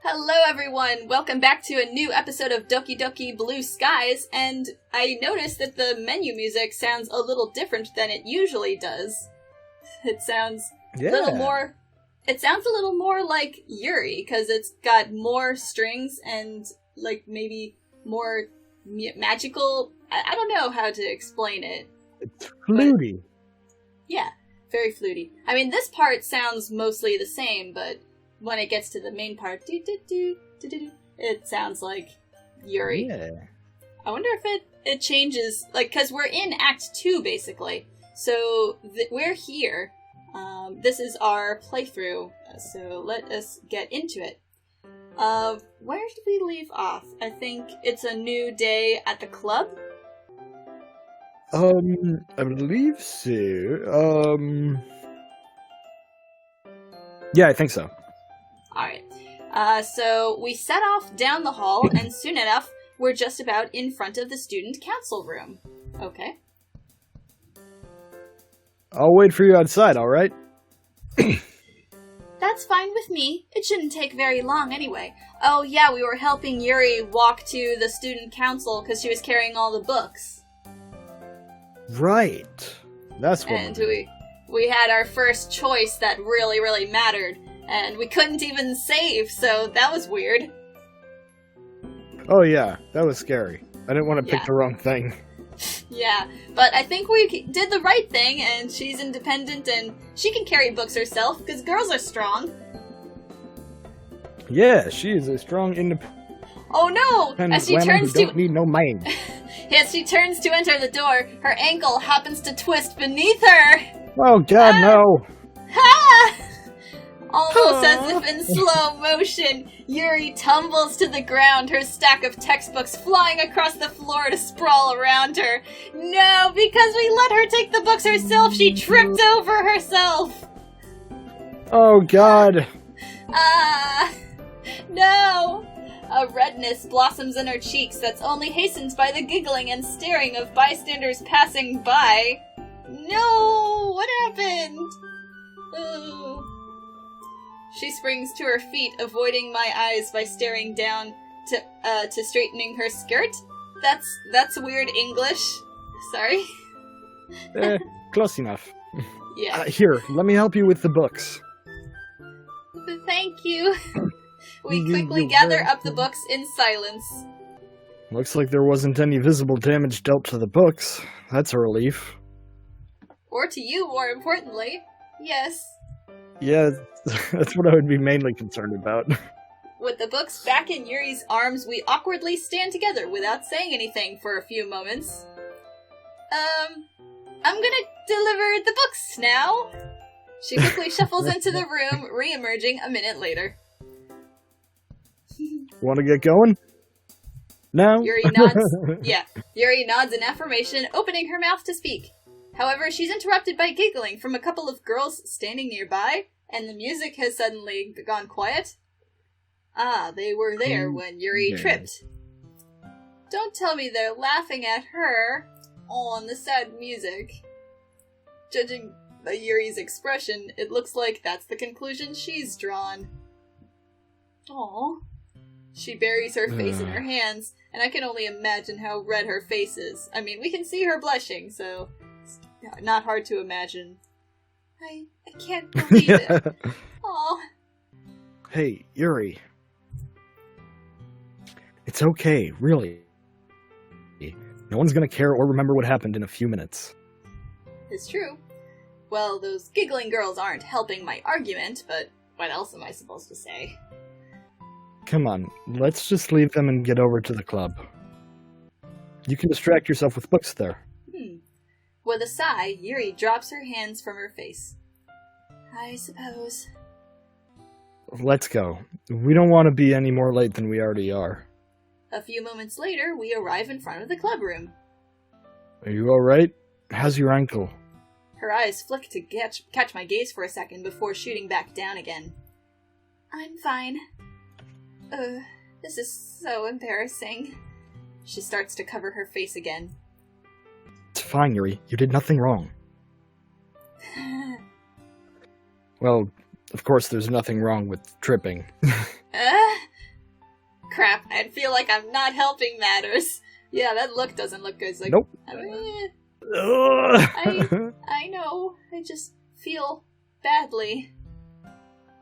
Hello everyone! Welcome back to a new episode of Doki Doki Blue Skies, and I noticed that the menu music sounds a little different than it usually does. It sounds a little more... It sounds a little more like Yuri, because it's got more strings and, like, maybe more magical... I don't know how to explain it. It's fluty. Yeah, very fluty. I mean, this part sounds mostly the same, but when it gets to the main part, it sounds like Yuri. Yeah. I wonder if it changes, like, because we're in Act 2, basically. So, we're here. This is our playthrough, so let us get into it. Where did we leave off? I think it's a new day at the club? I believe so. Yeah, I think so. Alright. So we set off down the hall, and soon enough, we're just about in front of the student council room. Okay. I'll wait for you outside, alright? That's fine with me. It shouldn't take very long anyway. Oh yeah, we were helping Yuri walk to the student council because she was carrying all the books. Right. That's what. And we had our first choice that really, really mattered. And we couldn't even save, so that was weird. Oh yeah, that was scary. I didn't want to pick the wrong thing. Yeah, but I think we did the right thing, and she's independent, and she can carry books herself, because girls are strong. Yeah, she is a strong, independent... Oh no! As she turns to... don't need no man. As she turns to enter the door, her ankle happens to twist beneath her! Oh god, no! Ha! Almost as if in slow motion, Yuri tumbles to the ground, her stack of textbooks flying across the floor to sprawl around her. No, because we let her take the books herself, she tripped over herself! Oh god! No! A redness blossoms in her cheeks that's only hastened by the giggling and staring of bystanders passing by. No! What happened? Ooh. She springs to her feet, avoiding my eyes by staring down to straightening her skirt. That's weird English. Sorry. Close enough. Yeah. Here, let me help you with the books. Thank you. We quickly gather up the books in silence. Looks like there wasn't any visible damage dealt to the books. That's a relief. Or to you, more importantly. Yes. Yeah, that's what I would be mainly concerned about. With the books back in Yuri's arms, we awkwardly stand together without saying anything for a few moments. I'm gonna deliver the books now. She quickly shuffles into the room, re-emerging a minute later. Want to get going? No? Yuri nods. Yeah, Yuri nods in affirmation, opening her mouth to speak. However, she's interrupted by giggling from a couple of girls standing nearby, and the music has suddenly gone quiet. Ah, they were there when Yuri tripped. Don't tell me they're laughing at her on the sad music. Judging by Yuri's expression, it looks like that's the conclusion she's drawn. Aww. She buries her face in her hands, and I can only imagine how red her face is. I mean, we can see her blushing, so it's not hard to imagine. I can't believe it. Aw. Hey, Yuri. It's okay, really. No one's gonna care or remember what happened in a few minutes. It's true. Well, those giggling girls aren't helping my argument, but what else am I supposed to say? Come on, let's just leave them and get over to the club. You can distract yourself with books there. With a sigh, Yuri drops her hands from her face. I suppose. Let's go. We don't want to be any more late than we already are. A few moments later, we arrive in front of the club room. Are you alright? How's your ankle? Her eyes flick to catch my gaze for a second before shooting back down again. I'm fine. This is so embarrassing. She starts to cover her face again. It's fine, Yuri. You did nothing wrong. Well, of course there's nothing wrong with tripping. Crap, I feel like I'm not helping matters. Yeah, that look doesn't look good. It's like, Nope. I know. I just feel badly.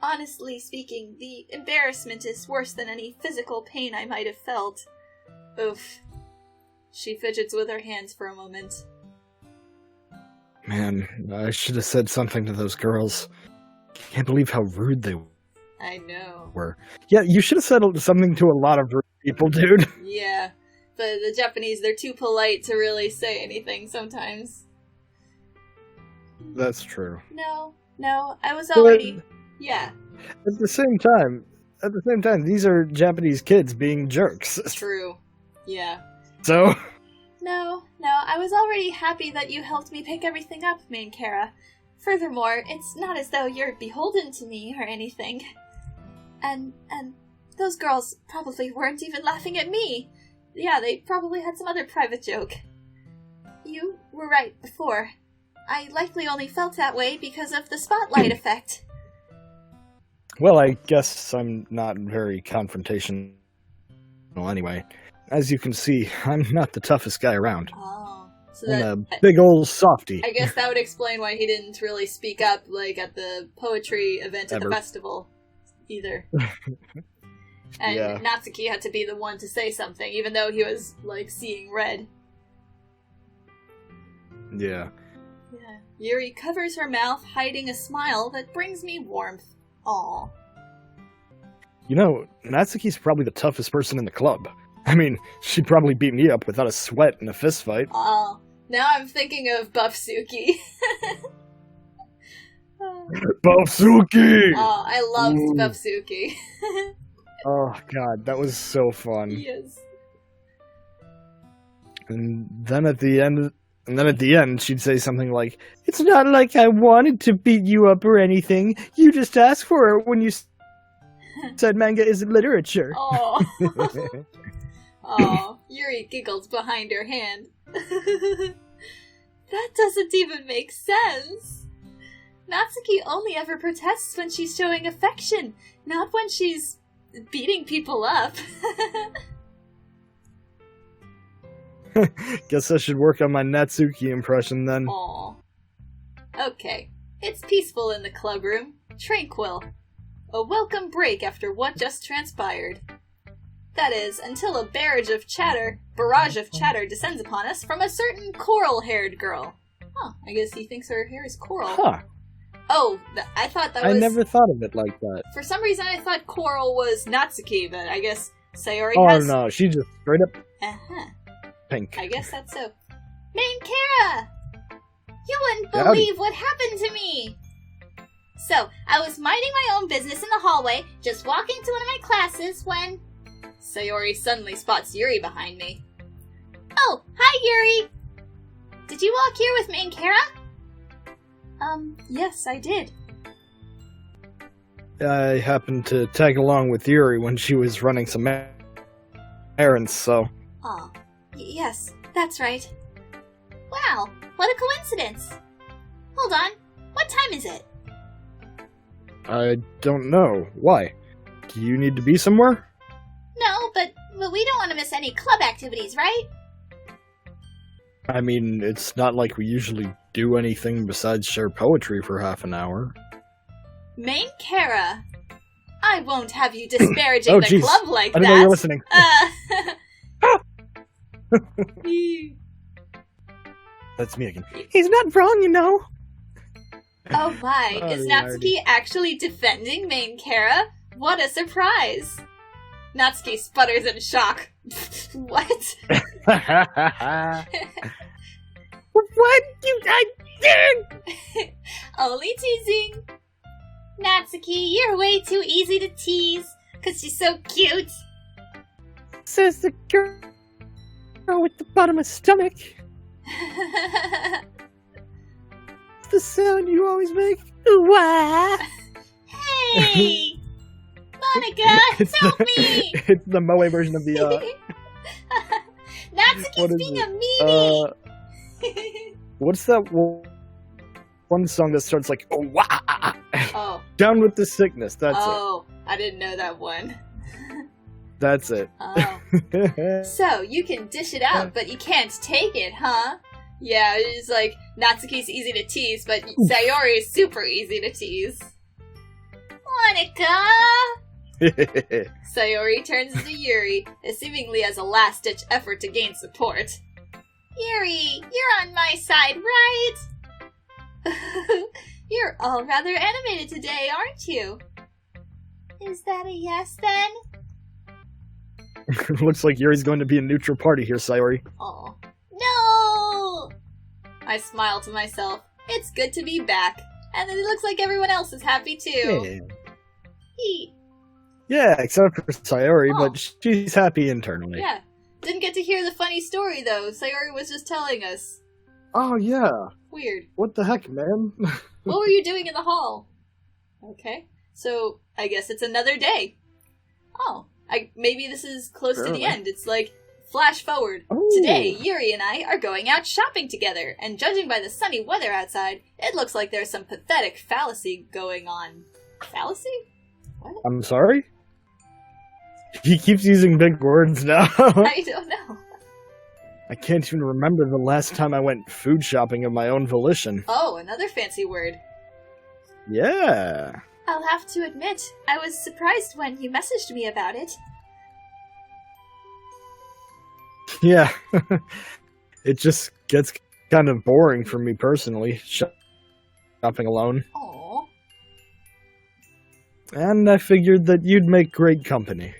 Honestly speaking, the embarrassment is worse than any physical pain I might have felt. Oof. She fidgets with her hands for a moment. Man, I should have said something to those girls. Can't believe how rude they I know. were. Yeah, you should have said something to a lot of rude people, dude. Yeah. But the Japanese, they're too polite to really say anything sometimes. That's true. No, I was already... Yeah. At the same time, these are Japanese kids being jerks. True. Yeah. So? No, I was already happy that you helped me pick everything up, main Kara. Furthermore, it's not as though you're beholden to me or anything. And those girls probably weren't even laughing at me. Yeah, they probably had some other private joke. You were right before. I likely only felt that way because of the spotlight effect. Well, I guess I'm not very confrontational anyway. As you can see, I'm not the toughest guy around. Oh. So I'm a big old softie. I guess that would explain why he didn't really speak up, like, at the poetry event at the festival, either. And yeah. Natsuki had to be the one to say something, even though he was, like, seeing red. Yeah. Yeah. Yuri covers her mouth, hiding a smile that brings me warmth. Aw. You know, Natsuki's probably the toughest person in the club. I mean, she'd probably beat me up without a sweat in a fist fight. Oh, now I'm thinking of Buffsuki. Buffsuki! Oh, I loved Buffsuki. Oh god, that was so fun. Yes. And then at the end, she'd say something like, "It's not like I wanted to beat you up or anything. You just asked for it when you said manga isn't literature." Oh. Oh, Yuri giggled behind her hand. That doesn't even make sense. Natsuki only ever protests when she's showing affection, not when she's beating people up. Guess I should work on my Natsuki impression then. Aw. Okay, it's peaceful in the club room, tranquil. A welcome break after what just transpired. That is, until a barrage of chatter descends upon us from a certain coral-haired girl. Huh, I guess he thinks her hair is coral. Huh. Oh, I thought that was... I never thought of it like that. For some reason I thought coral was Natsuki, but I guess Sayori has... Oh no, she just straight up pink. I guess that's so. Main Kara! You wouldn't believe what happened to me! So, I was minding my own business in the hallway, just walking to one of my classes when... Sayori suddenly spots Yuri behind me. Oh, hi Yuri! Did you walk here with main Kara? Yes, I did. I happened to tag along with Yuri when she was running some errands, so... Aw, yes, that's right. Wow, what a coincidence! Hold on, what time is it? I don't know. Why? Do you need to be somewhere? No, but we don't want to miss any club activities, right? I mean, it's not like we usually do anything besides share poetry for half an hour. Main Kara, I won't have you disparaging the geez. club like that. I didn't know you were listening. That's me again. He's not wrong, you know. Oh my, is Natsuki actually defending main Kara? What a surprise! Natsuki sputters in shock. What? What? I did! Only teasing. Natsuki, you're way too easy to tease, cause she's so cute. Says the girl with the bottomless stomach. The sound you always make. Ooh-wah! Hey! Monica, help me! It's the Moe version of the, Natsuki's being a meanie! What's that one song that starts like, oh, wah! Oh. Down with the sickness, that's it. Oh, I didn't know that one. That's it. Oh. So, you can dish it out, but you can't take it, huh? Yeah, it's like, Natsuki's easy to tease, but Sayori is super easy to tease. Monica! Sayori turns to Yuri, seemingly as a last-ditch effort to gain support. Yuri, you're on my side, right? You're all rather animated today, aren't you? Is that a yes, then? Looks like Yuri's going to be a neutral party here, Sayori. Oh. No! I smile to myself. It's good to be back. And it looks like everyone else is happy, too. Yeah, except for Sayori, Oh. but she's happy internally. Yeah. Didn't get to hear the funny story, though. Sayori was just telling us. Oh, yeah. Weird. What the heck, man? What were you doing in the hall? Okay. So, I guess it's another day. Oh. Maybe this is close to the end. It's like, flash forward. Ooh. Today, Yuri and I are going out shopping together, and judging by the sunny weather outside, it looks like there's some pathetic fallacy going on. Fallacy? What? I'm sorry? He keeps using big words now. I don't know. I can't even remember the last time I went food shopping of my own volition. Oh, another fancy word. Yeah. I'll have to admit, I was surprised when you messaged me about it. Yeah. It just gets kind of boring for me personally, shopping alone. Aww. And I figured that you'd make great company.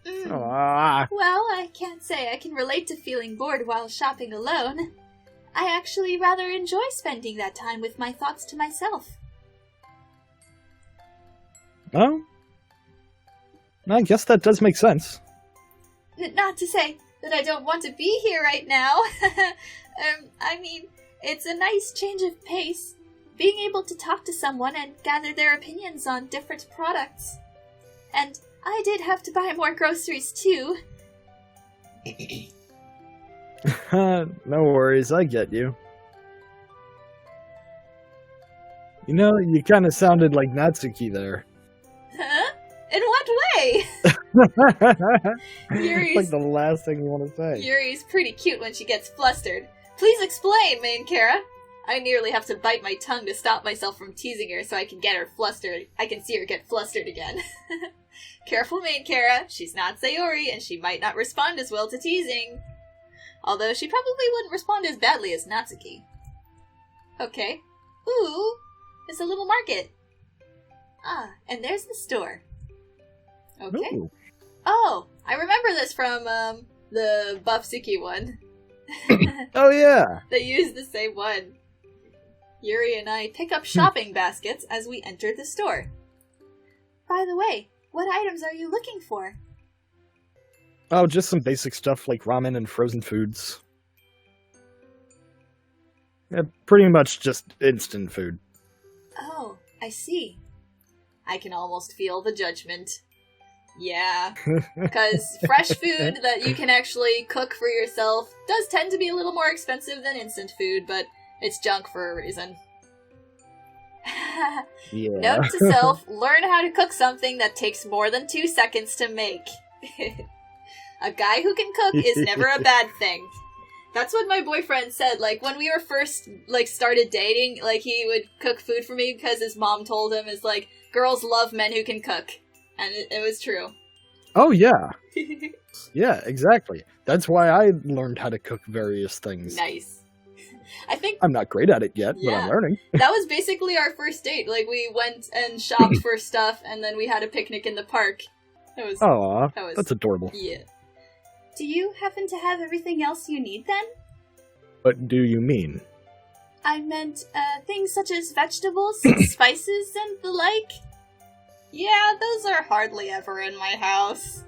Mm. Ah. Well, I can't say I can relate to feeling bored while shopping alone. I actually rather enjoy spending that time with my thoughts to myself. Oh? I guess that does make sense. Not to say that I don't want to be here right now. I mean, it's a nice change of pace. Being able to talk to someone and gather their opinions on different products. And I did have to buy more groceries too. No worries, I get you. You know, you kind of sounded like Natsuki there. Huh? In what way? Yuri's, like the last thing you want to say. Yuri's pretty cute when she gets flustered. Please explain, main Kara. I nearly have to bite my tongue to stop myself from teasing her so I can get her flustered. I can see her get flustered again. Careful, main Kara. She's not Sayori, and she might not respond as well to teasing. Although she probably wouldn't respond as badly as Natsuki. Okay. Ooh, it's a little market. Ah, and there's the store. Okay. Ooh. Oh, I remember this from, the Buffsuki one. Oh yeah! They use the same one. Yuri and I pick up shopping baskets as we enter the store. By the way, what items are you looking for? Oh, just some basic stuff like ramen and frozen foods. Yeah, pretty much just instant food. Oh, I see. I can almost feel the judgment. Yeah, because fresh food that you can actually cook for yourself does tend to be a little more expensive than instant food, but it's junk for a reason. Yeah. Note to self, learn how to cook something that takes more than 2 seconds to make. A guy who can cook is never a bad thing. That's what my boyfriend said, like, when we were first, like, started dating, like, he would cook food for me because his mom told him, is like, girls love men who can cook. And it was true. Oh yeah. Yeah, exactly. That's why I learned how to cook various things. Nice. I think I'm not great at it yet, but Yeah. I'm learning. that was basically our first date. Like, we went and shopped for stuff, and then we had a picnic in the park. It was... Aw, that was- that's adorable. Yeah. Do you happen to have everything else you need, then? What do you mean? I meant, things such as vegetables, spices, and the like. Yeah, those are hardly ever in my house.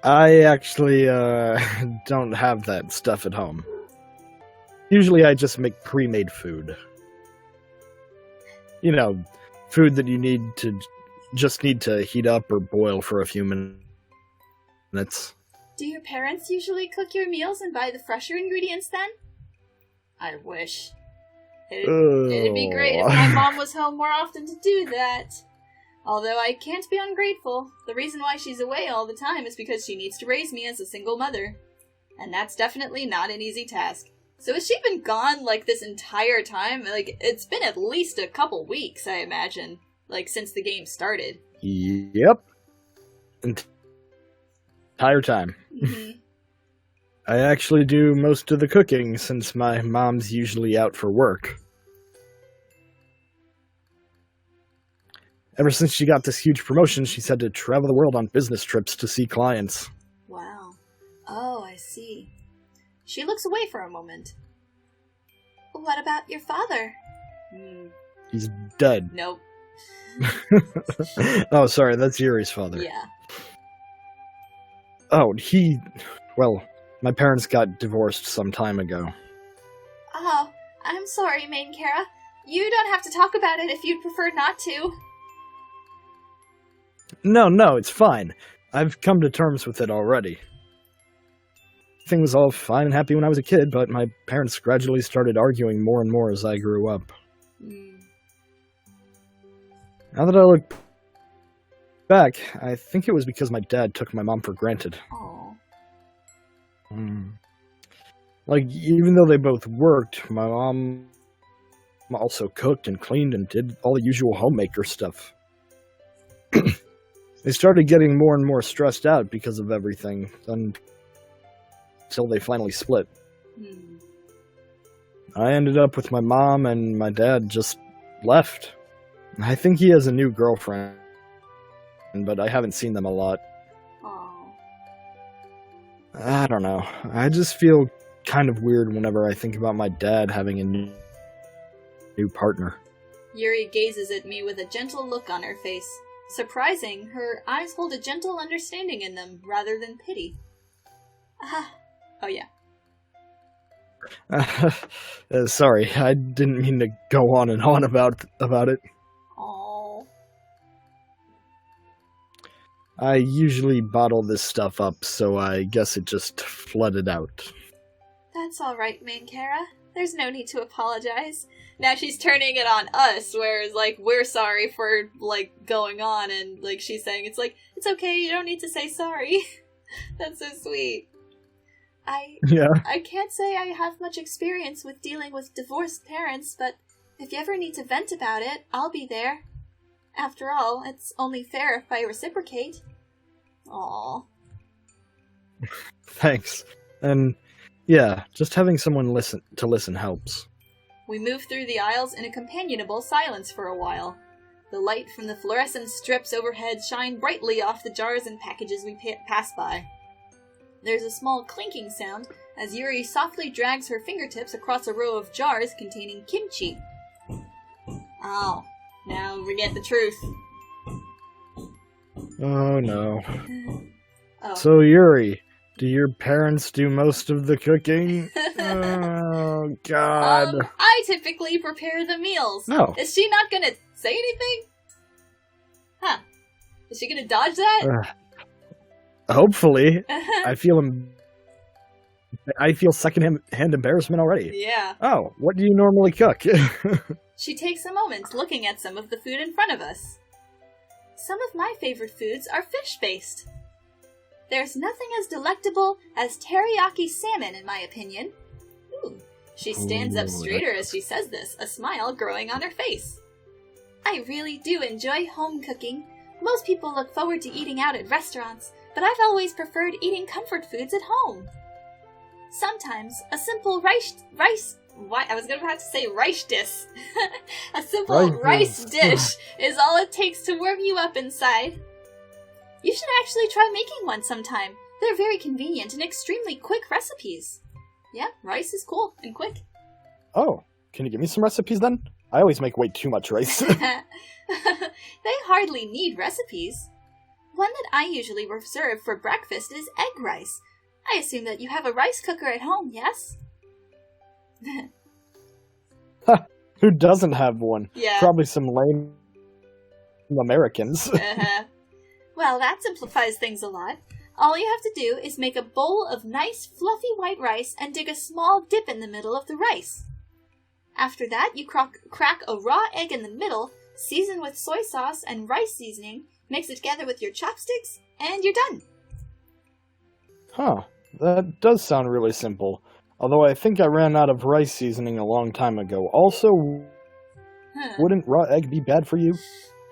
I actually, don't have that stuff at home. Usually I just make pre-made food. You know, food that you need to heat up or boil for a few minutes. Do your parents usually cook your meals and buy the fresher ingredients then? I wish. It'd be great if my mom was home more often to do that. Although I can't be ungrateful. The reason why she's away all the time is because she needs to raise me as a single mother. And that's definitely not an easy task. So has she been gone, like, this entire time? Like, it's been at least a couple weeks, I imagine. Like, since the game started. Yep. Entire time. Mm-hmm. I actually do most of the cooking since my mom's usually out for work. Ever since she got this huge promotion, she's had to travel the world on business trips to see clients. Wow. Oh, I see. She looks away for a moment. What about your father? He's dead. Nope. Oh, sorry, that's Yuri's father. Yeah. Oh, well, my parents got divorced some time ago. Oh, I'm sorry, Main Kara. You don't have to talk about it if you'd prefer not to. No, it's fine. I've come to terms with it already. Everything was all fine and happy when I was a kid, but my parents gradually started arguing more and more as I grew up. Now that I look back, I think it was because my dad took my mom for granted. Aww. Like, even though they both worked, my mom also cooked and cleaned and did all the usual homemaker stuff. They started getting more and more stressed out because of everything, until they finally split. I ended up with my mom, and my dad just left. I think he has a new girlfriend, but I haven't seen them a lot. Aww. I don't know. I just feel kind of weird whenever I think about my dad having a new partner. Yuri gazes at me with a gentle look on her face. Surprising, her eyes hold a gentle understanding in them, rather than pity. Oh yeah. Sorry, I didn't mean to go on and on about it. Aww. I usually bottle this stuff up, so I guess it just flooded out. That's alright, Main Kara. There's no need to apologize. Now she's turning it on us, whereas, like, we're sorry for, like, going on, and, like, she's saying, it's like, it's okay, you don't need to say sorry. That's so sweet. I can't say I have much experience with dealing with divorced parents, but if you ever need to vent about it, I'll be there. After all, it's only fair if I reciprocate. Aww. Thanks. And, yeah, just having someone listen helps. We move through the aisles in a companionable silence for a while. The light from the fluorescent strips overhead shine brightly off the jars and packages we pass by. There's a small clinking sound as Yuri softly drags her fingertips across a row of jars containing kimchi. Oh, now we get the truth. Oh no. Oh. So Yuri, do your parents do most of the cooking? Oh god. I typically prepare the meals. No. Is she not gonna say anything? Huh. Is she gonna dodge that? Hopefully. I feel second-hand embarrassment already. Yeah. Oh, what do you normally cook? She takes a moment looking at some of the food in front of us. Some of my favorite foods are fish-based. There's nothing as delectable as teriyaki salmon, in my opinion. Ooh. She stands up straighter as she says this, a smile growing on her face. I really do enjoy home cooking. Most people look forward to eating out at restaurants, but I've always preferred eating comfort foods at home. Sometimes a simple rice dish. A simple rice dish is all it takes to warm you up inside. You should actually try making one sometime. They're very convenient and extremely quick recipes. Yeah, rice is cool and quick. Oh, can you give me some recipes then? I always make way too much rice. They hardly need recipes. One that I usually reserve for breakfast is egg rice. I assume that you have a rice cooker at home, yes? Who doesn't have one? Yeah. Probably some lame Americans. Well, that simplifies things a lot. All you have to do is make a bowl of nice, fluffy white rice and dig a small dip in the middle of the rice. After that, you crack a raw egg in the middle, season with soy sauce and rice seasoning, mix it together with your chopsticks, and you're done. Huh. That does sound really simple. Although I think I ran out of rice seasoning a long time ago. Also, wouldn't raw egg be bad for you?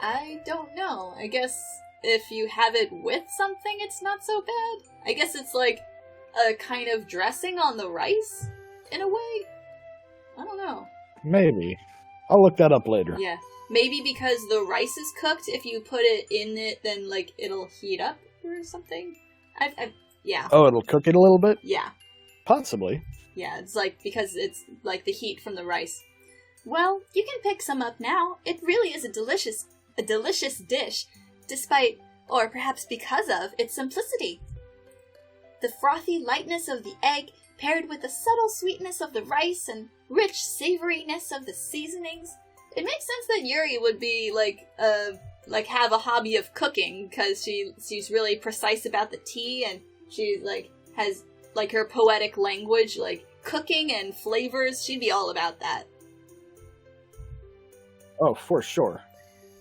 I don't know. I guess if you have it with something, it's not so bad. I guess it's like a kind of dressing on the rice, in a way? I don't know. Maybe. I'll look that up later. Yeah. Maybe because the rice is cooked, if you put it in it, then, like, it'll heat up or something? Yeah. Oh, it'll cook it a little bit? Yeah. Possibly. Yeah, it's like, because it's, like, the heat from the rice. Well, you can pick some up now. It really is a delicious dish, despite, or perhaps because of, its simplicity. The frothy lightness of the egg, paired with the subtle sweetness of the rice and rich savoriness of the seasonings. It makes sense that Yuri would be, have a hobby of cooking, because she's really precise about the tea, and she, has, her poetic language, cooking and flavors. She'd be all about that. Oh, for sure.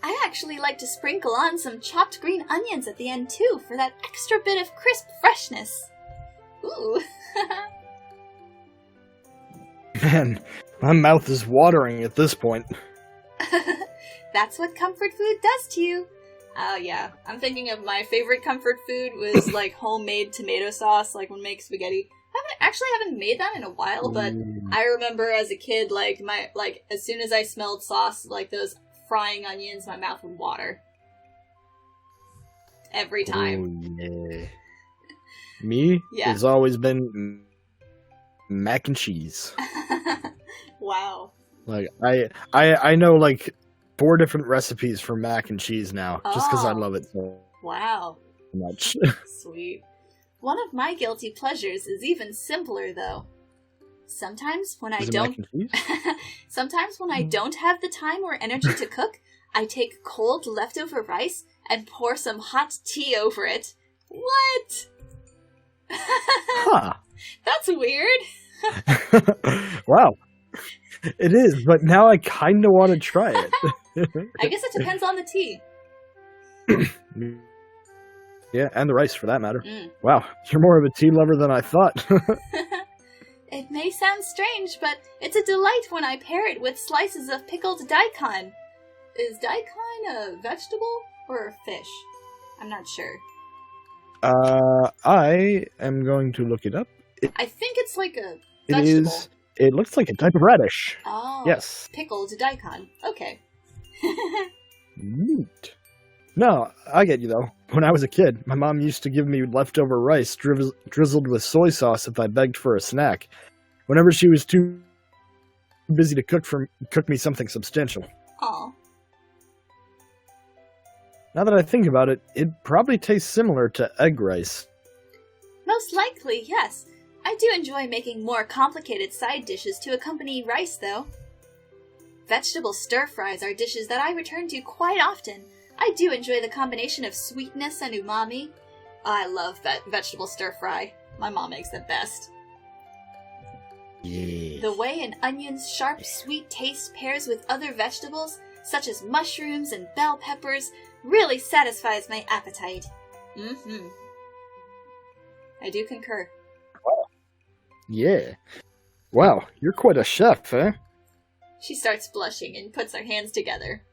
I actually like to sprinkle on some chopped green onions at the end, too, for that extra bit of crisp freshness. Ooh. Man, my mouth is watering at this point. That's what comfort food does to you. Oh, yeah. I'm thinking of my favorite comfort food was, homemade tomato sauce, when make spaghetti. I haven't made that in a while, but I remember as a kid, as soon as I smelled sauce, those frying onions, my mouth would water. Every time. Oh, yeah. Me? Yeah. It's always been mac and cheese. Wow. I know 4 different recipes for mac and cheese now, just because I love it so much. Sweet. One of my guilty pleasures is even simpler, though. Sometimes when I don't have the time or energy to cook, I take cold leftover rice and pour some hot tea over it. What? Huh. That's weird. Wow. It is, but now I kind of want to try it. I guess it depends on the tea. Yeah, and the rice, for that matter. Wow, you're more of a tea lover than I thought. It may sound strange, but it's a delight when I pair it with slices of pickled daikon. Is daikon a vegetable or a fish? I'm not sure. I am going to look it up. I think it's like a vegetable. It is. It looks like a type of radish. Oh. Yes. Pickled daikon. Okay. Neat. No, I get you, though. When I was a kid, my mom used to give me leftover rice drizzled with soy sauce if I begged for a snack, whenever she was too busy to cook me something substantial. Aw. Now that I think about it, it probably tastes similar to egg rice. Most likely, yes. I do enjoy making more complicated side dishes to accompany rice, though. Vegetable stir-fries are dishes that I return to quite often. I do enjoy the combination of sweetness and umami. I love vegetable stir-fry. My mom makes the best. Yeah. The way an onion's sharp, sweet taste pairs with other vegetables, such as mushrooms and bell peppers, really satisfies my appetite. Mm-hmm. I do concur. Yeah. Wow, you're quite a chef, eh? She starts blushing and puts her hands together.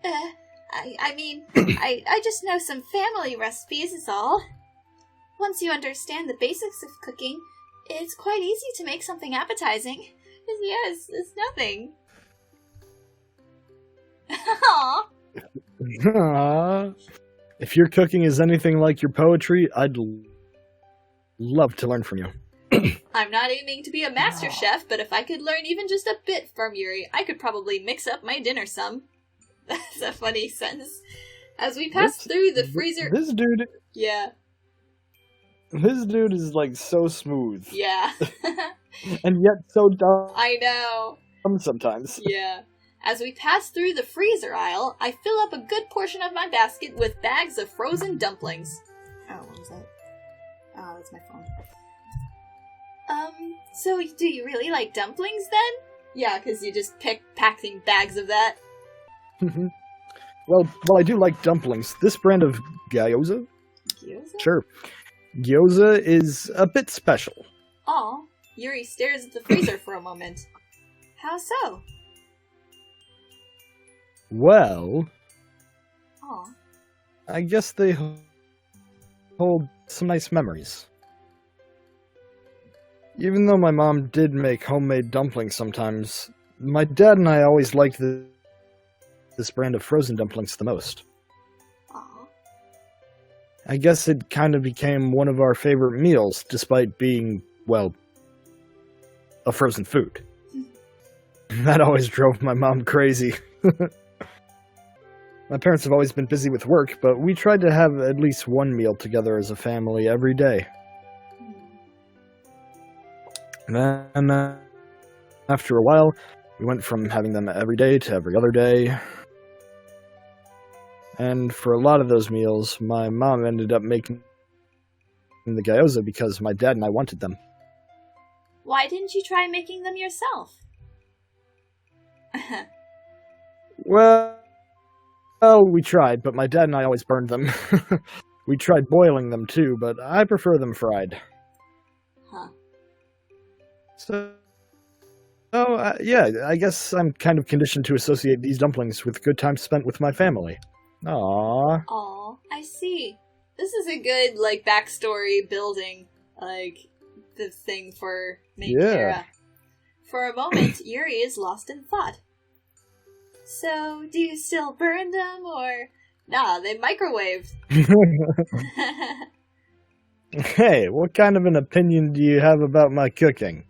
I just know some family recipes is all. Once you understand the basics of cooking, it's quite easy to make something appetizing. Yes, it's nothing. Aww. If your cooking is anything like your poetry, I'd love to learn from you. I'm not aiming to be a master chef, but if I could learn even just a bit from Yuri, I could probably mix up my dinner some. That's a funny sentence. As we pass through the freezer... This dude... Yeah. This dude is, so smooth. Yeah. And yet so dumb. I know. Sometimes. Yeah. As we pass through the freezer aisle, I fill up a good portion of my basket with bags of frozen dumplings. Oh, what was that? Oh, that's my phone. So do you really like dumplings, then? Yeah, because you just packing bags of that. Well, I do like dumplings. This brand of gyoza? Gyoza? Sure. Gyoza is a bit special. Aw, Yuri stares at the freezer for a moment. How so? Well, Aw. I guess they hold some nice memories. Even though my mom did make homemade dumplings sometimes, my dad and I always liked this brand of frozen dumplings the most. Aw. I guess it kind of became one of our favorite meals, despite being, well, a frozen food. That always drove my mom crazy. My parents have always been busy with work, but we tried to have at least one meal together as a family every day. And then, after a while, we went from having them every day to every other day. And for a lot of those meals, my mom ended up making the gyoza because my dad and I wanted them. Why didn't you try making them yourself? Well, we tried, but my dad and I always burned them. We tried boiling them too, but I prefer them fried. Huh. So, yeah, I guess I'm kind of conditioned to associate these dumplings with good time spent with my family. Aww. Aw, I see. This is a good, backstory building, the thing for main Kara. For a moment, Yuri is lost in thought. So, do you still burn them, or... Nah, they microwaved. Hey, what kind of an opinion do you have about my cooking?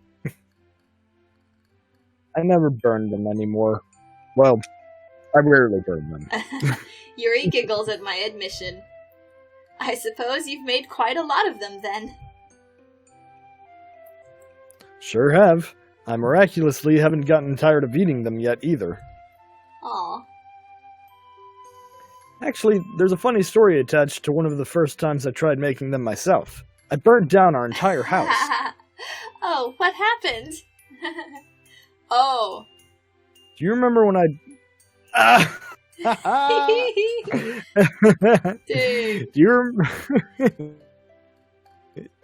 I never burn them anymore. Well, I rarely burn them. Yuri giggles at my admission. I suppose you've made quite a lot of them, then. Sure have. I miraculously haven't gotten tired of eating them yet, either. Aw. Actually, there's a funny story attached to one of the first times I tried making them myself. I burned down our entire house. Oh, what happened? Oh. Do you remember when I... Dude.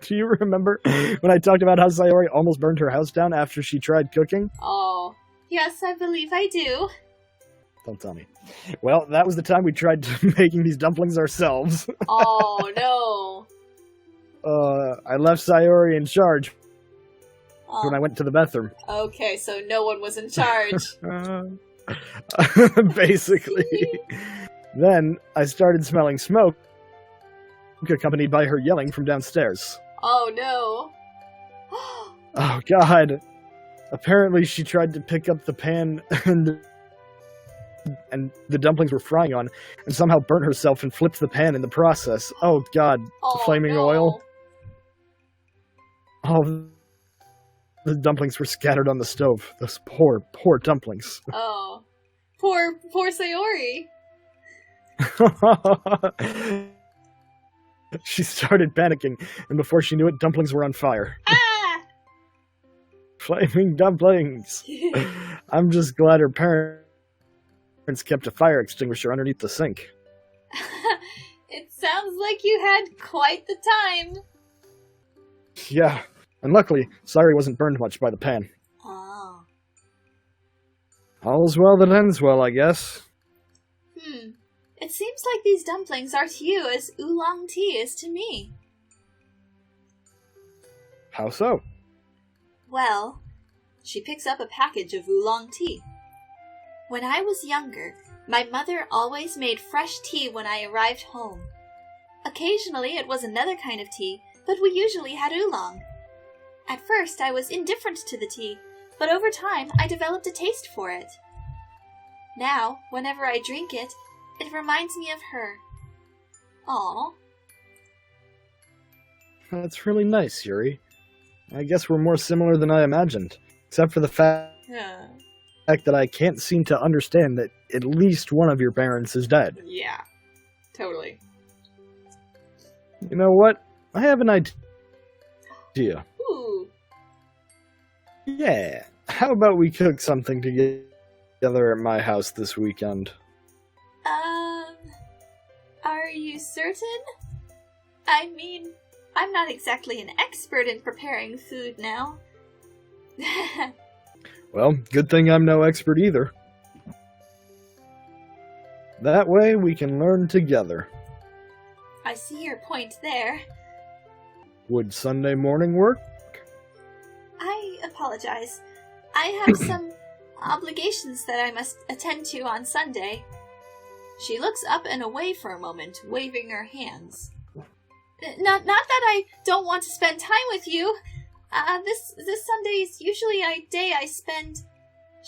Do you remember when I talked about how Sayori almost burned her house down after she tried cooking? Oh. Yes, I believe I do. Don't tell me. Well, that was the time we tried making these dumplings ourselves. Oh, no. I left Sayori in charge when I went to the bathroom. Okay, so no one was in charge. Basically. Then I started smelling smoke, accompanied by her yelling from downstairs. Oh, no. Oh, God. Apparently she tried to pick up the pan and the dumplings were frying on, and somehow burnt herself and flipped the pan in the process. Oh, God. Oh, Flaming no. oil. Oh, the dumplings were scattered on the stove. Those poor, poor dumplings. Oh. Poor Sayori. She started panicking, and before she knew it, dumplings were on fire. Ah! Flaming dumplings! I'm just glad her parents kept a fire extinguisher underneath the sink. It sounds like you had quite the time. Yeah, and luckily, Sayori wasn't burned much by the pan. Oh. All's well that ends well, I guess. It seems like these dumplings are to you as oolong tea is to me. How so? Well, she picks up a package of oolong tea. When I was younger, my mother always made fresh tea when I arrived home. Occasionally it was another kind of tea, but we usually had oolong. At first I was indifferent to the tea, but over time I developed a taste for it. Now, whenever I drink it, it reminds me of her. Aw. That's really nice, Yuri. I guess we're more similar than I imagined, except for the fact that I can't seem to understand that at least one of your parents is dead. Yeah, totally. You know what? I have an idea. Ooh. Yeah. How about we cook something together at my house this weekend? you certain? I mean, I'm not exactly an expert in preparing food now. Well, good thing I'm no expert either. That way we can learn together. I see your point there. Would Sunday morning work? I apologize. I have some obligations that I must attend to on Sunday. She looks up and away for a moment, waving her hands. Not that I don't want to spend time with you. This Sunday is usually a day I spend...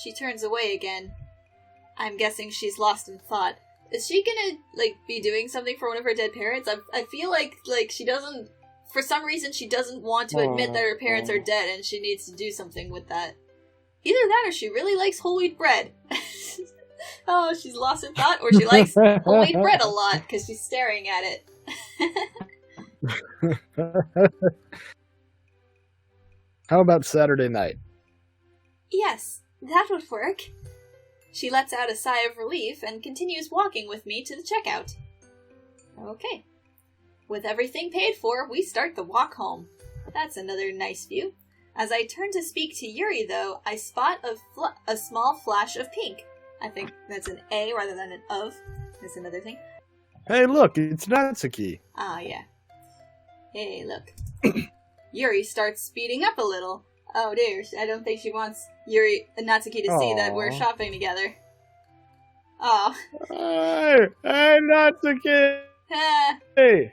She turns away again. I'm guessing she's lost in thought. Is she gonna, be doing something for one of her dead parents? I feel like she doesn't... For some reason, she doesn't want to admit that her parents are dead, and she needs to do something with that. Either that, or she really likes whole wheat bread. Oh, she's lost in thought, or she likes whole wheat bread a lot, because she's staring at it. How about Saturday night? Yes, that would work. She lets out a sigh of relief and continues walking with me to the checkout. Okay. With everything paid for, we start the walk home. That's another nice view. As I turn to speak to Yuri, though, I spot a small flash of pink. I think that's an A rather than an of. That's another thing. Hey, look, it's Natsuki. Ah, yeah. Hey, look. Yuri starts speeding up a little. Oh dear, I don't think she wants Natsuki to see that we're shopping together. Oh. Hey, Natsuki! Hey!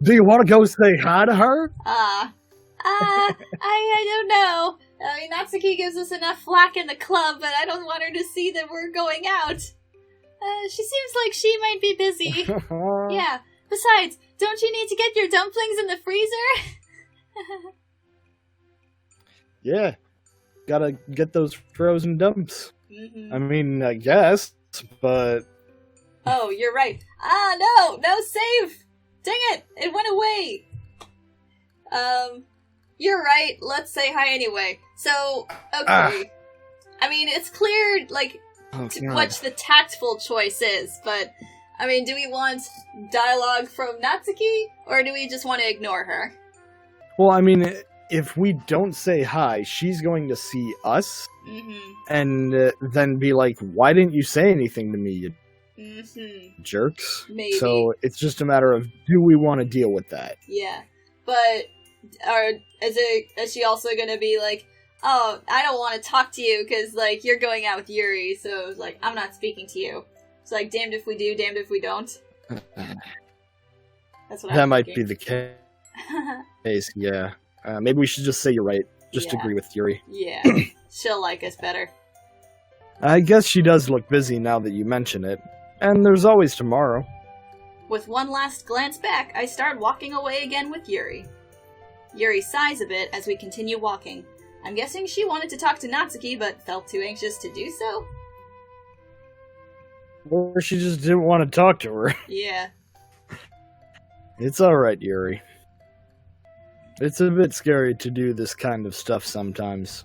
Do you want to go say hi to her? I don't know. I mean, Natsuki gives us enough flack in the club, but I don't want her to see that we're going out. She seems like she might be busy. Yeah. Besides, don't you need to get your dumplings in the freezer? Yeah. Gotta get those frozen dumps. Mm-hmm. I mean, I guess, but... Oh, you're right. No, save! Dang it, it went away! You're right, let's say hi anyway. So, okay. I mean, it's clear, what the tactful choice is, but, I mean, do we want dialogue from Natsuki, or do we just want to ignore her? Well, I mean, if we don't say hi, she's going to see us, and then be like, why didn't you say anything to me, you jerks? Maybe. So, it's just a matter of, do we want to deal with that? Yeah, but... is she also gonna be like, oh, I don't want to talk to you because, you're going out with Yuri, so it's like, I'm not speaking to you. It's like, damned if we do, damned if we don't. That's what that might be the case, yeah. Maybe we should just say you're right. Just agree with Yuri. Yeah, she'll like us better. I guess she does look busy now that you mention it. And there's always tomorrow. With one last glance back, I start walking away again with Yuri. Yuri sighs a bit as we continue walking. I'm guessing she wanted to talk to Natsuki, but felt too anxious to do so? Or she just didn't want to talk to her. Yeah. It's alright, Yuri. It's a bit scary to do this kind of stuff sometimes.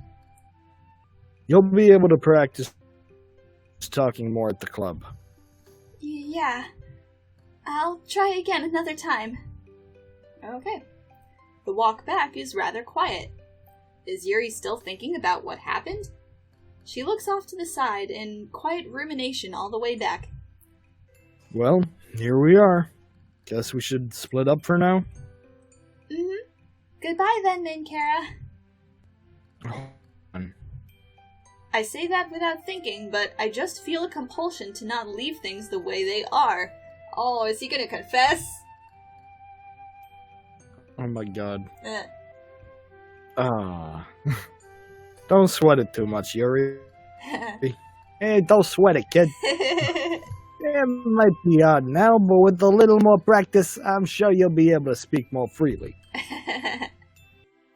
You'll be able to practice talking more at the club. Yeah. I'll try again another time. Okay. The walk back is rather quiet. Is Yuri still thinking about what happened? She looks off to the side in quiet rumination all the way back. Well, here we are. Guess we should split up for now? Goodbye then, Minkara. I say that without thinking, but I just feel a compulsion to not leave things the way they are. Oh, is he gonna confess? Oh my god. Don't sweat it too much, Yuri. Hey, don't sweat it, kid. It might be odd now, but with a little more practice, I'm sure you'll be able to speak more freely.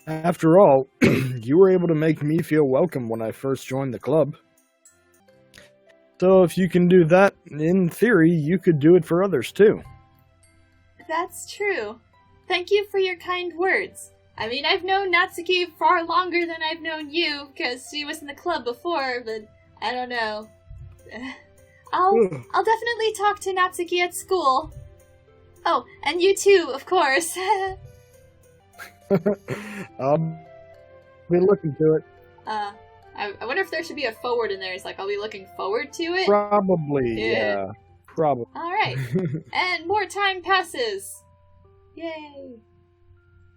After all, you were able to make me feel welcome when I first joined the club. So if you can do that, in theory, you could do it for others too. That's true. Thank you for your kind words. I mean, I've known Natsuki far longer than I've known you, because she was in the club before, but I don't know. I'll definitely talk to Natsuki at school. Oh, and you too, of course. I'll be looking to it. I wonder if there should be a forward in there. It's like, I'll be looking forward to it? Probably, yeah. Probably. Alright. And more time passes. Yay.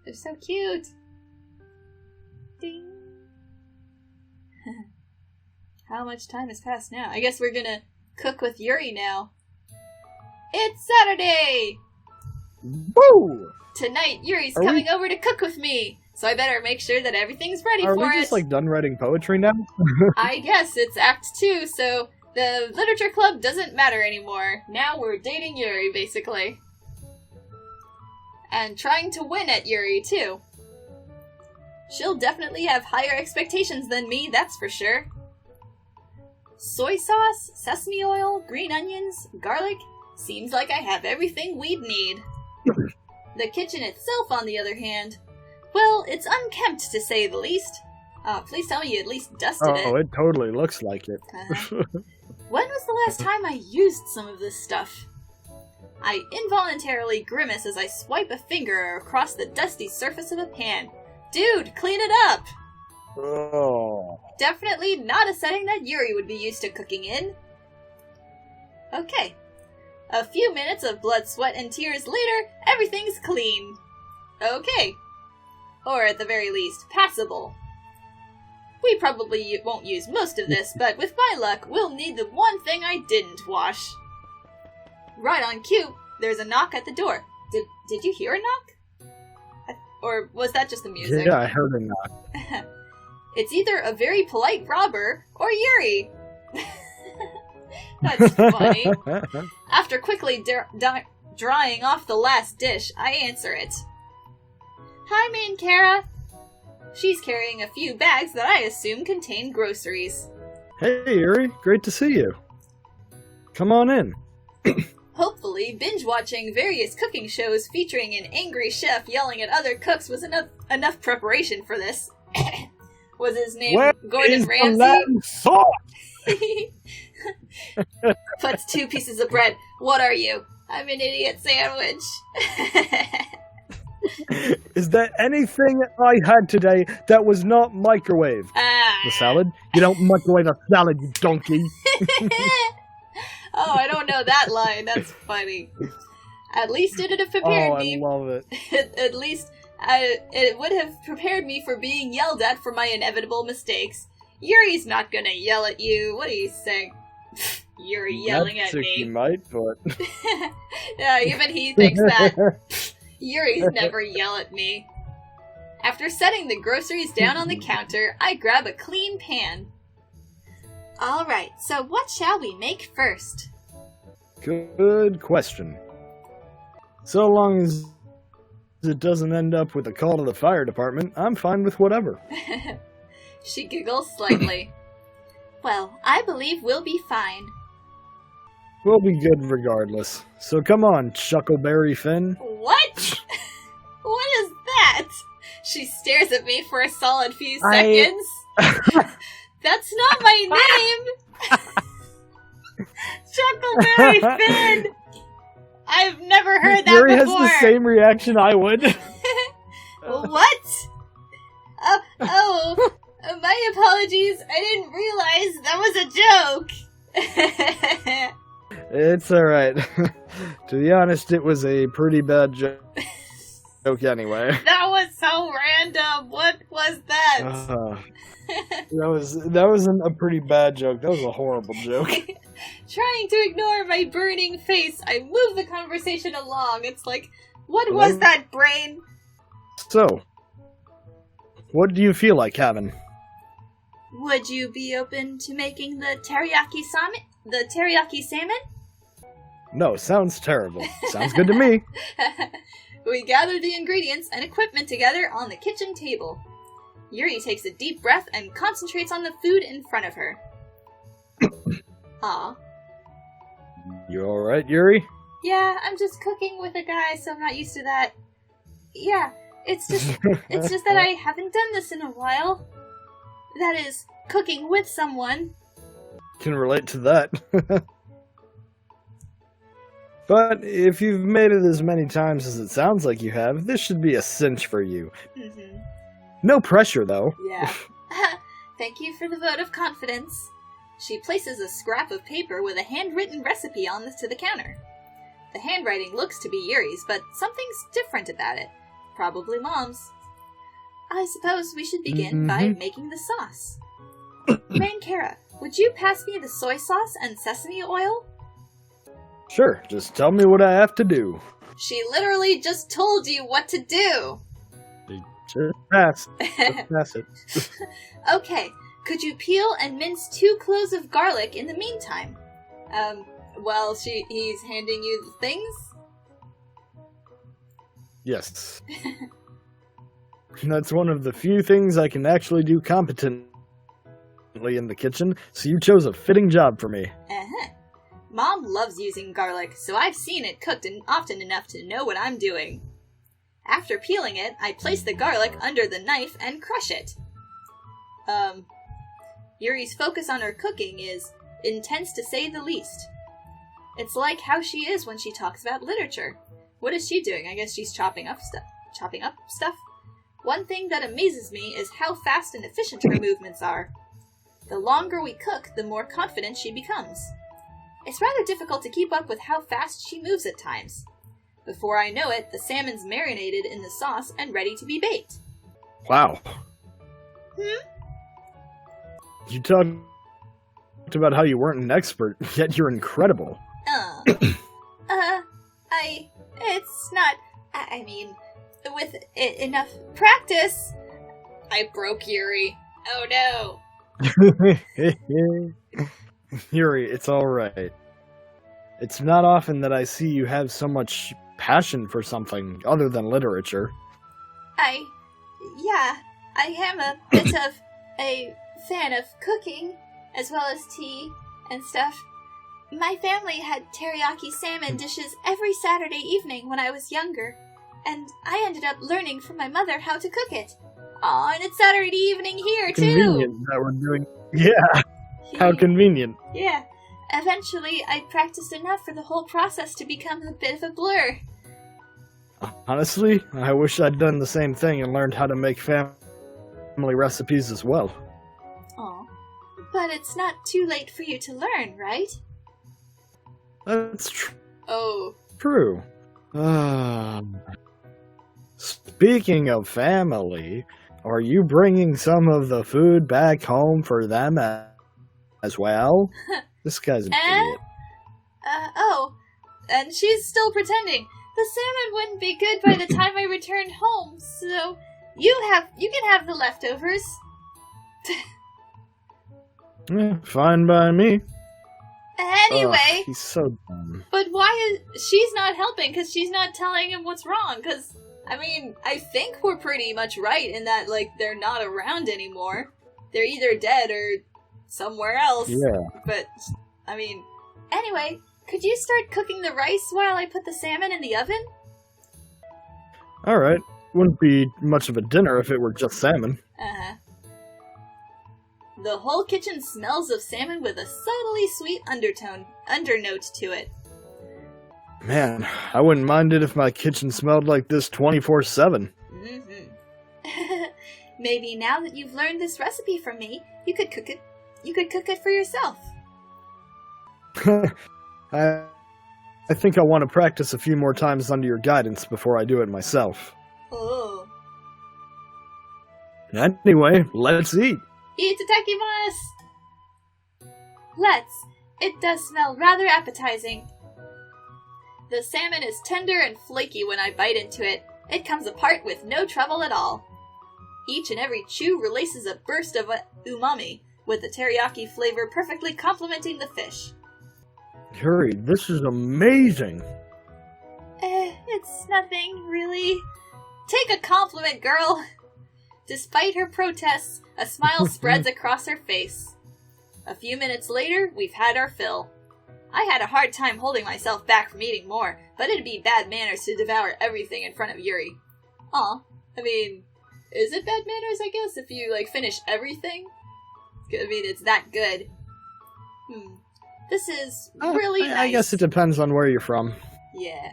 They're so cute. Ding. How much time has passed now? I guess we're gonna cook with Yuri now. It's Saturday! Woo! Tonight, Yuri's coming over to cook with me, so I better make sure that everything's ready for it. Are we just, like, done writing poetry now? I guess it's Act 2, so the literature club doesn't matter anymore. Now we're dating Yuri, basically. And trying to win at Yuri, too. She'll definitely have higher expectations than me, that's for sure. Soy sauce, sesame oil, green onions, garlic. Seems like I have everything we'd need. The kitchen itself, on the other hand, well, it's unkempt to say the least. Please tell me you at least dusted it. Oh, it totally looks like it. When was the last time I used some of this stuff? I involuntarily grimace as I swipe a finger across the dusty surface of a pan. Dude, clean it up! Oh. Definitely not a setting that Yuri would be used to cooking in. Okay. A few minutes of blood, sweat, and tears later, everything's clean. Okay. Or at the very least, passable. We probably won't use most of this, but with my luck, we'll need the one thing I didn't wash. Right on cue, there's a knock at the door. Did you hear a knock? Or was that just the music? Yeah, I heard a knock. It's either a very polite robber or Yuri. That's funny. After quickly drying off the last dish, I answer it. Hi, main Kara. She's carrying a few bags that I assume contain groceries. Hey, Yuri. Great to see you. Come on in. Hopefully, binge-watching various cooking shows featuring an angry chef yelling at other cooks was enough preparation for this. Was his name Gordon Ramsay? Puts 2 pieces of bread. What are you? I'm an idiot sandwich. Is there anything I had today that was not microwaved? The salad? You don't microwave a salad, you donkey. Oh, I don't know that line. That's funny. At least it would have prepared me. I love it. At least it would have prepared me for being yelled at for my inevitable mistakes. Yuri's not gonna yell at you. What are you saying? Yuri yelling at me. Natsuki might, but... Yeah, even he thinks that. Yuri's never yell at me. After setting the groceries down on the counter, I grab a clean pan. Alright, so what shall we make first? Good question. So long as it doesn't end up with a call to the fire department, I'm fine with whatever. She giggles slightly. Well, I believe we'll be fine. We'll be good regardless. So come on, Chuckleberry Finn. What? What is that? She stares at me for a solid few seconds. That's not my name! Chuckleberry Finn! I've never heard that Yuri before! has the same reaction I would. What? My apologies. I didn't realize that was a joke. It's alright. To be honest, it was a pretty bad joke anyway. That was so random. What was that? That wasn't a pretty bad joke. That was a horrible joke. Trying to ignore my burning face, I move the conversation along. It's like, what was that, brain? So, what do you feel like having? Would you be open to making the teriyaki salmon? The teriyaki salmon? No, sounds terrible. Sounds good to me. We gather the ingredients and equipment together on the kitchen table. Yuri takes a deep breath and concentrates on the food in front of her. Aw. You alright, Yuri? Yeah, I'm just cooking with a guy, so I'm not used to that. Yeah, it's just that I haven't done this in a while. That is, cooking with someone. Can relate to that. But if you've made it as many times as it sounds like you have, this should be a cinch for you. Mm-hmm. No pressure, though. Yeah. Thank you for the vote of confidence. She places a scrap of paper with a handwritten recipe on to the counter. The handwriting looks to be Yuri's, but something's different about it. Probably Mom's. I suppose we should begin by making the sauce. Rankara, would you pass me the soy sauce and sesame oil? Sure, just tell me what I have to do. She literally just told you what to do. Just pass. Just pass it. Okay, could you peel and mince 2 cloves of garlic in the meantime? While he's handing you the things? Yes. That's one of the few things I can actually do competently in the kitchen, so you chose a fitting job for me. Uh-huh. Mom loves using garlic, so I've seen it cooked often enough to know what I'm doing. After peeling it, I place the garlic under the knife and crush it. Yuri's focus on her cooking is intense to say the least. It's like how she is when she talks about literature. What is she doing? I guess she's chopping up stuff? One thing that amazes me is how fast and efficient her movements are. The longer we cook, the more confident she becomes. It's rather difficult to keep up with how fast she moves at times. Before I know it, the salmon's marinated in the sauce and ready to be baked. Wow. You talked about how you weren't an expert, yet you're incredible. It's not, I mean, with enough practice. I broke Yuri. Oh no. Yuri, it's alright. It's not often that I see you have so much passion for something other than literature. I am a bit of a fan of cooking, as well as tea and stuff. My family had teriyaki salmon dishes every Saturday evening when I was younger, and I ended up learning from my mother how to cook it. Aw, and it's Saturday evening here, too! Convenient that we're doing... Yeah! How convenient. Yeah. Eventually, I practiced enough for the whole process to become a bit of a blur. Honestly, I wish I'd done the same thing and learned how to make family recipes as well. Aw. But it's not too late for you to learn, right? That's true. Speaking of family, are you bringing some of the food back home for them as well? This guy's an idiot. And she's still pretending. The salmon wouldn't be good by the time I returned home, so you can have the leftovers. Fine by me. Anyway, he's so dumb. But why is she's not helping? Because she's not telling him what's wrong. Because I mean, I think we're pretty much right in that they're not around anymore. They're either dead or somewhere else. Yeah. But I mean, anyway, could you start cooking the rice while I put the salmon in the oven? All right. Wouldn't be much of a dinner if it were just salmon. Uh-huh. The whole kitchen smells of salmon with a subtly sweet undernote to it. Man, I wouldn't mind it if my kitchen smelled like this 24/7. Mm-hmm. Maybe now that you've learned this recipe from me, you could cook it. You could cook it for yourself. I think I want to practice a few more times under your guidance before I do it myself. Oh. Anyway, let's eat. Itadakimasu! Let's. It does smell rather appetizing. The salmon is tender and flaky when I bite into it. It comes apart with no trouble at all. Each and every chew releases a burst of umami, with the teriyaki flavor perfectly complementing the fish. Yuri, this is amazing. It's nothing, really. Take a compliment, girl. Despite her protests, a smile spreads across her face. A few minutes later, we've had our fill. I had a hard time holding myself back from eating more, but it'd be bad manners to devour everything in front of Yuri. Aw, I mean, is it bad manners, I guess, if you, finish everything? I mean, it's that good. This is really nice. I guess it depends on where you're from. Yeah.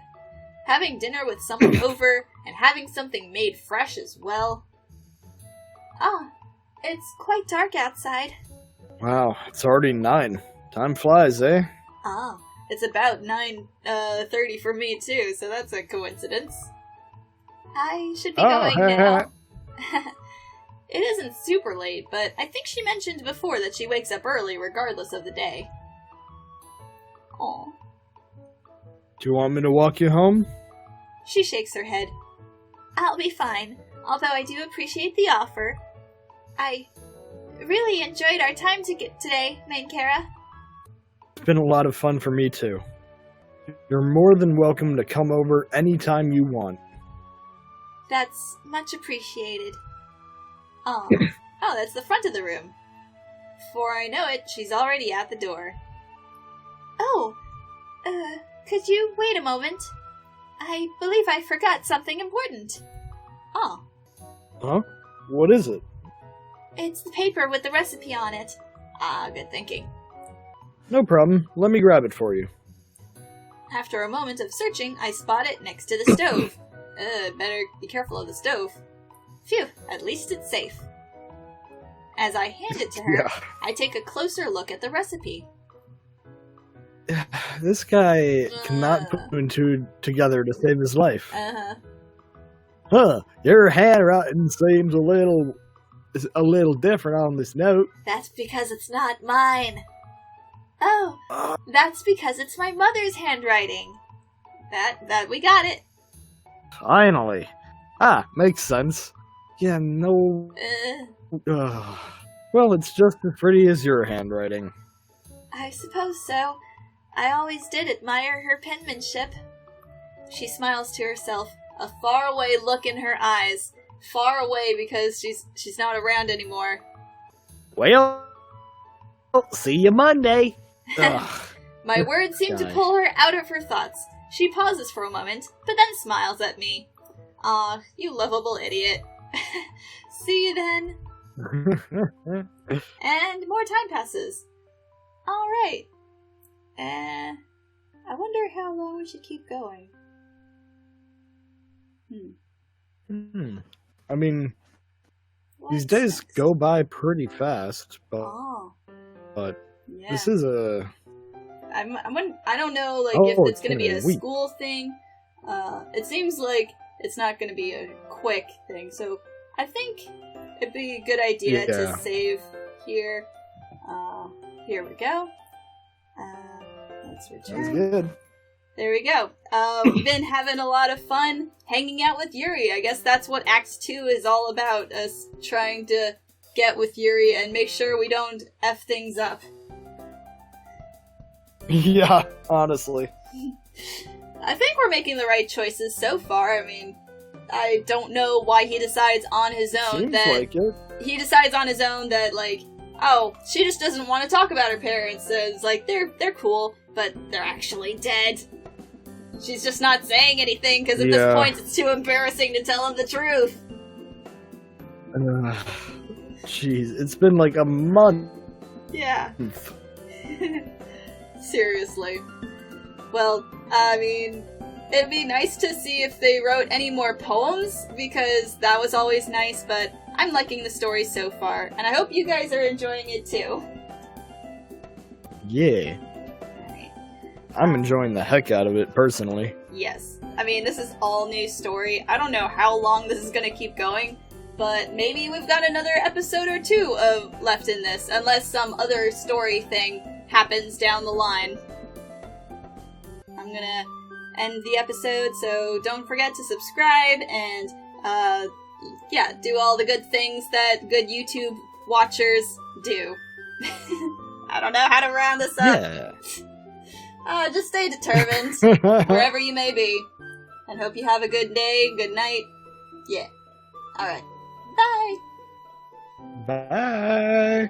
Having dinner with someone over, and having something made fresh as well. Ah, it's quite dark outside. Wow, it's already 9. Time flies, eh? Ah, it's about 9:30 for me too, so that's a coincidence. I should be going now. It isn't super late, but I think she mentioned before that she wakes up early regardless of the day. Aw. Do you want me to walk you home? She shakes her head. I'll be fine, although I do appreciate the offer. I really enjoyed our time today, Main Kara. It's been a lot of fun for me too. You're more than welcome to come over anytime you want. That's much appreciated. Oh, that's the front of the room. Before I know it, she's already at the door. Oh, could you wait a moment? I believe I forgot something important. Oh. Huh? What is it? It's the paper with the recipe on it. Ah, good thinking. No problem. Let me grab it for you. After a moment of searching, I spot it next to the stove. Better be careful of the stove. Phew, at least it's safe. As I hand it to her, I take a closer look at the recipe. This guy cannot put two and two together to save his life. Huh, your handwriting seems a little different on this note. That's because it's not mine. Oh, that's because it's my mother's handwriting. That we got it. Finally. Makes sense. Yeah, no... Well, it's just as pretty as your handwriting. I suppose so. I always did admire her penmanship. She smiles to herself, a faraway look in her eyes. Far away because she's not around anymore. Well, see you Monday. My words seem to pull her out of her thoughts. She pauses for a moment, but then smiles at me. Aw, you lovable idiot. See you then. And more time passes. Alright. I wonder how long we should keep going. I mean, these What's days next? go by pretty fast, but Yeah. this is a... I don't know, like, if it's gonna be a week. school thing. It seems like it's not gonna be a quick thing, so I think it'd be a good idea to save here. Here we go. Let's return. That's good. There we go. We've been having a lot of fun hanging out with Yuri. I guess that's what Act 2 is all about, us trying to get with Yuri and make sure we don't F things up. Yeah, honestly. I think we're making the right choices so far. I mean, I don't know why he decides on his own Seems that... like it. He decides on his own that, like, oh, she just doesn't want to talk about her parents. So it's like, they're cool, but they're actually dead. She's just not saying anything, because at this point it's too embarrassing to tell him the truth. Jeez, it's been like a month. Yeah. Seriously. Well, I mean, it'd be nice to see if they wrote any more poems, because that was always nice, but I'm liking the story so far, and I hope you guys are enjoying it too. Yeah. I'm enjoying the heck out of it, personally. Yes. I mean, this is all new story. I don't know how long this is gonna keep going, but maybe we've got another episode or two of left in this, unless some other story thing happens down the line. I'm gonna end the episode, so don't forget to subscribe and, do all the good things that good YouTube watchers do. I don't know how to round this up. Yeah. Just stay determined, wherever you may be. And hope you have a good day, good night. Yeah. Alright. Bye! Bye.